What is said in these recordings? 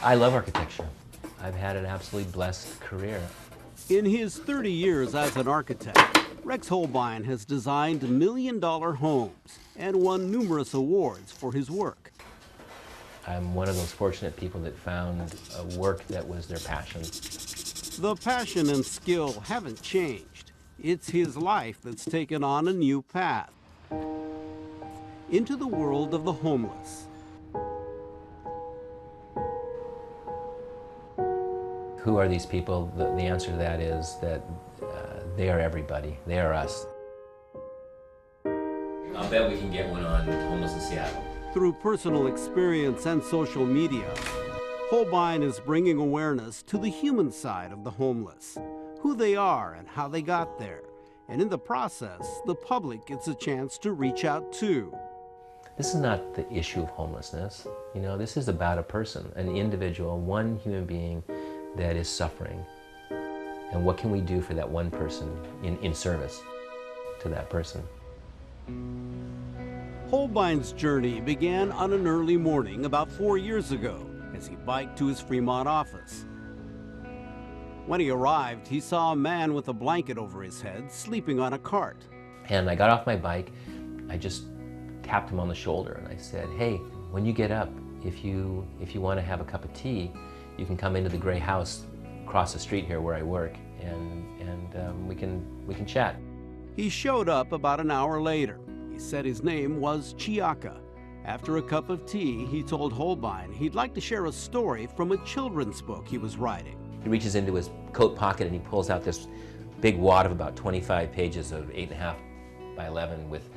I love architecture. I've had an absolutely blessed career. In his 30 years as an architect, Rex Holbein has designed million-dollar homes and won numerous awards for his work. I'm one of those fortunate people that found a work that was their passion. The passion and skill haven't changed. It's his life that's taken on a new path into the world of the homeless. Who are these people? The answer to that is that they are everybody. They are us. I'll bet we can get one on Homeless in Seattle. Through personal experience and social media, Holbein is bringing awareness to the human side of the homeless, who they are and how they got there. And in the process, the public gets a chance to reach out too. This is not the issue of homelessness. You know, this is about a person, an individual, one human being that is suffering. And what can we do for that one person in service to that person? Holbein's journey began on an early morning about 4 years ago as he biked to his Fremont office. When he arrived, he saw a man with a blanket over his head sleeping on a cart. And I got off my bike, I just tapped him on the shoulder and I said, hey, when you get up, if you want to have a cup of tea, you can come into the gray house across the street here where I work and we can chat. He showed up about an hour later. He said his name was Chiaka. After a cup of tea, he told Holbein he'd like to share a story from a children's book he was writing. He reaches into his coat pocket and he pulls out this big wad of about 25 pages of 8.5 by 11 with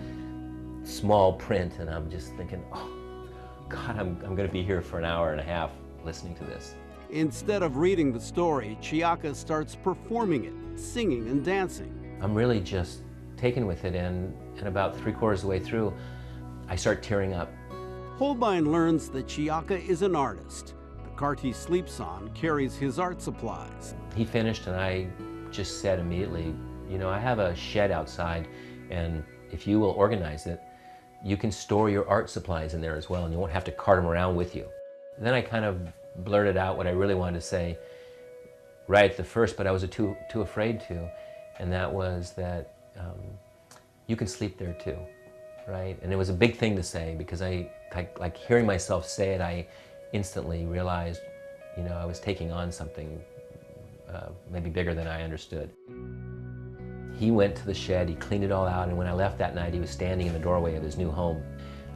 small print, and I'm just thinking, oh, God, I'm going to be here for an hour and a half listening to this. Instead of reading the story, Chiaka starts performing it, singing and dancing. I'm really just taken with it, and about 3/4 of the way through, I start tearing up. Holbein learns that Chiaka is an artist. The cart he sleeps on carries his art supplies. He finished and I just said immediately, you know, I have a shed outside, and if you will organize it, you can store your art supplies in there as well, and you won't have to cart them around with you. And then I kind of blurted out what I really wanted to say right at the first, but I was too afraid to, and that was that you can sleep there too, right? And it was a big thing to say because like hearing myself say it, I instantly realized, you know, I was taking on something maybe bigger than I understood. He went to the shed, he cleaned it all out, and when I left that night, he was standing in the doorway of his new home.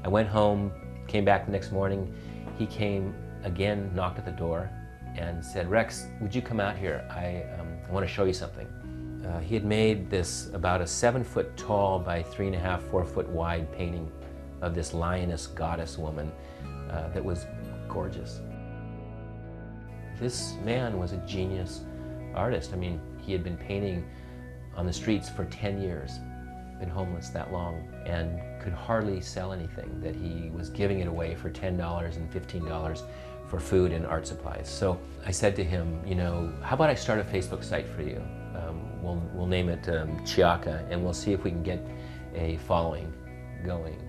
I went home, came back the next morning, he came again, knocked at the door, and said, Rex, would you come out here? I want to show you something. He had made this about a 7-foot tall by 3.5, 4-foot wide painting of this lioness goddess woman that was gorgeous. This man was a genius artist. I mean, he had been painting on the streets for 10 years, been homeless that long, and could hardly sell anything, that he was giving it away for $10 and $15 for food and art supplies. So I said to him, you know, how about I start a Facebook site for you? We'll name it Chiaka, and we'll see if we can get a following going,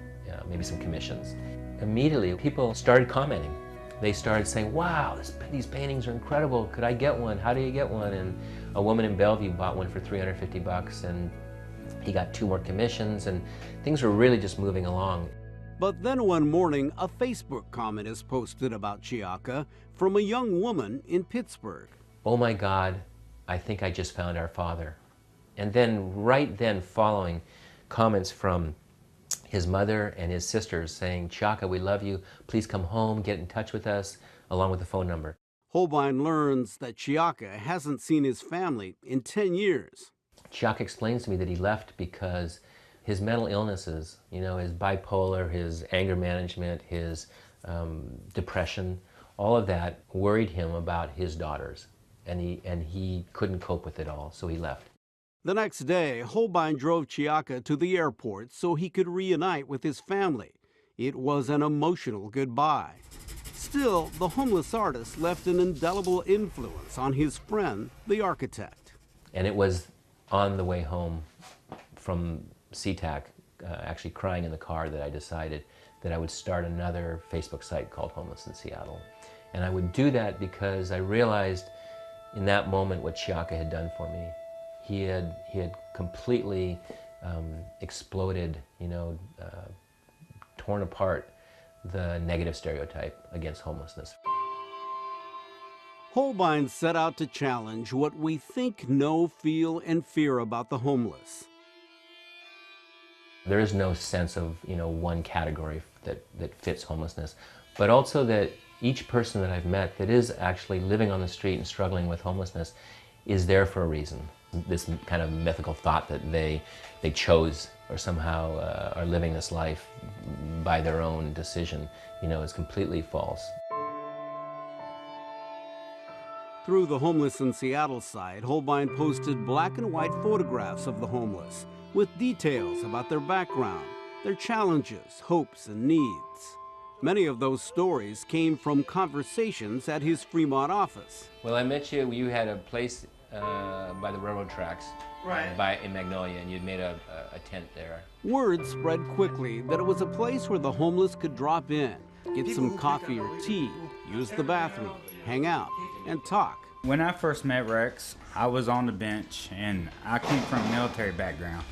maybe some commissions. Immediately, people started commenting. They started saying, wow, these paintings are incredible. Could I get one? How do you get one? And a woman in Bellevue bought one for $350, and he got 2 more commissions, and things were really just moving along. But then one morning, a Facebook comment is posted about Chiaka from a young woman in Pittsburgh. Oh my God, I think I just found our father. And then right then following, comments from his mother and his sisters saying, Chiaka, we love you, please come home, get in touch with us, along with the phone number. Holbein learns that Chiaka hasn't seen his family in 10 years. Chiaka explains to me that he left because his mental illnesses, you know, his bipolar, his anger management, his depression, all of that worried him about his daughters, and he couldn't cope with it all, so he left. The next day, Holbein drove Chiaka to the airport so he could reunite with his family. It was an emotional goodbye. Still, the homeless artist left an indelible influence on his friend, the architect. And it was on the way home from SeaTac, actually crying in the car, that I decided that I would start another Facebook site called Homeless in Seattle. And I would do that because I realized in that moment what Chiaka had done for me. He had completely exploded, torn apart the negative stereotype against homelessness. Holbein set out to challenge what we think, know, feel, and fear about the homeless. There is no sense of one category that fits homelessness, but also that each person that I've met that is actually living on the street and struggling with homelessness is there for a reason. This kind of mythical thought that they chose or somehow are living this life by their own decision, is completely false. Through the Homeless in Seattle site, Holbein posted black and white photographs of the homeless with details about their background, their challenges, hopes, and needs. Many of those stories came from conversations at his Fremont office. Well, I met you. You had a place by the railroad tracks, right, in Magnolia, and you'd made a tent there. Word spread quickly that it was a place where the homeless could drop in, get some coffee or tea, use the bathroom, hang out, and talk. When I first met Rex, I was on the bench, and I came from a military background,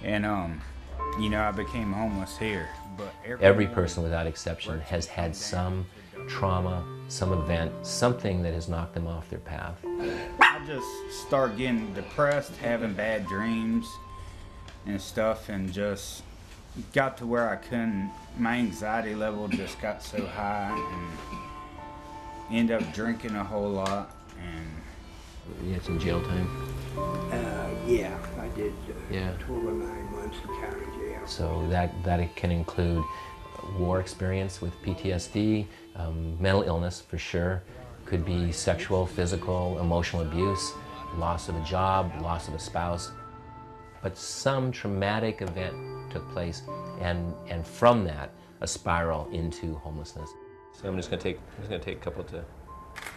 and I became homeless here. But every person without exception has had some trauma, some event, something that has knocked them off their path. I just started getting depressed, having bad dreams and stuff, and just got to where I couldn't, my anxiety level just got so high, and ended up drinking a whole lot. And you had some jail time? Yeah, I did yeah. 12 or 9 months in county jail. So that can include war experience with PTSD, mental illness for sure, could be sexual, physical, emotional abuse, loss of a job, loss of a spouse. But some traumatic event took place, and from that, a spiral into homelessness. So I'm just gonna take a couple to.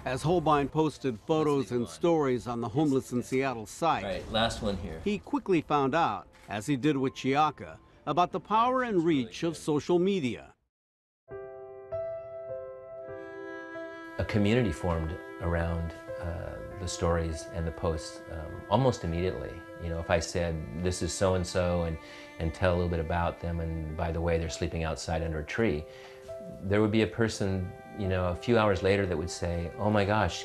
As Holbein posted photos and stories on the Homeless in Seattle site, right, last one here. He quickly found out, as he did with Chiaka, about the power and reach of social media. A community formed around the stories and the posts almost immediately. If I said, this is so-and-so, and tell a little bit about them, and by the way, they're sleeping outside under a tree, there would be a person, a few hours later that would say, oh my gosh,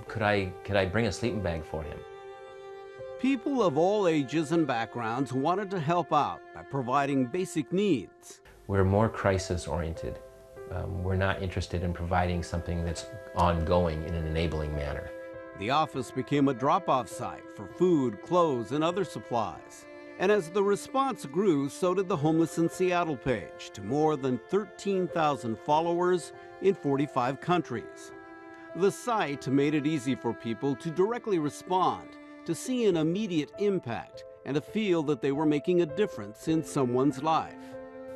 could I bring a sleeping bag for him? People of all ages and backgrounds wanted to help out by providing basic needs. We're more crisis-oriented. We're not interested in providing something that's ongoing in an enabling manner. The office became a drop-off site for food, clothes, and other supplies. And as the response grew, so did the Homeless in Seattle page, to more than 13,000 followers in 45 countries. The site made it easy for people to directly respond, to see an immediate impact, and to feel that they were making a difference in someone's life.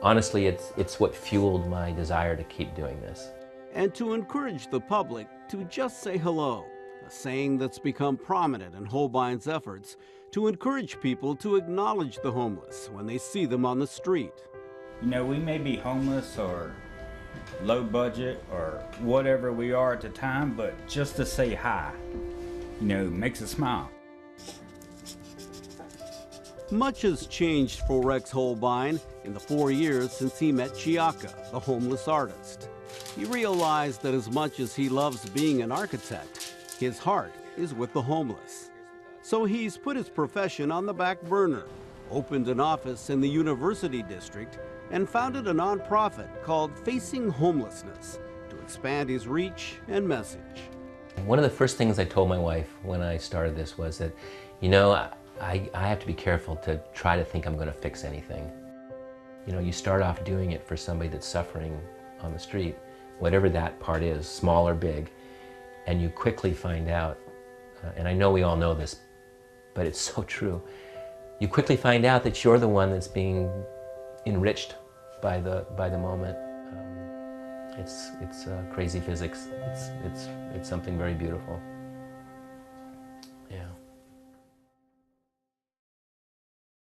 Honestly, it's what fueled my desire to keep doing this. And to encourage the public to just say hello, a saying that's become prominent in Holbein's efforts to encourage people to acknowledge the homeless when they see them on the street. We may be homeless or low budget or whatever we are at the time, but just to say hi, makes a smile. Much has changed for Rex Holbein in the 4 years since he met Chiaka, the homeless artist. He realized that as much as he loves being an architect, his heart is with the homeless. So he's put his profession on the back burner, opened an office in the University District, and founded a nonprofit called Facing Homelessness to expand his reach and message. One of the first things I told my wife when I started this was that, I have to be careful to try to think I'm going to fix anything. You start off doing it for somebody that's suffering on the street, whatever that part is, small or big, and you quickly find out, and I know we all know this, but it's so true, you quickly find out that you're the one that's being enriched by the moment. It's crazy physics. It's something very beautiful. Yeah.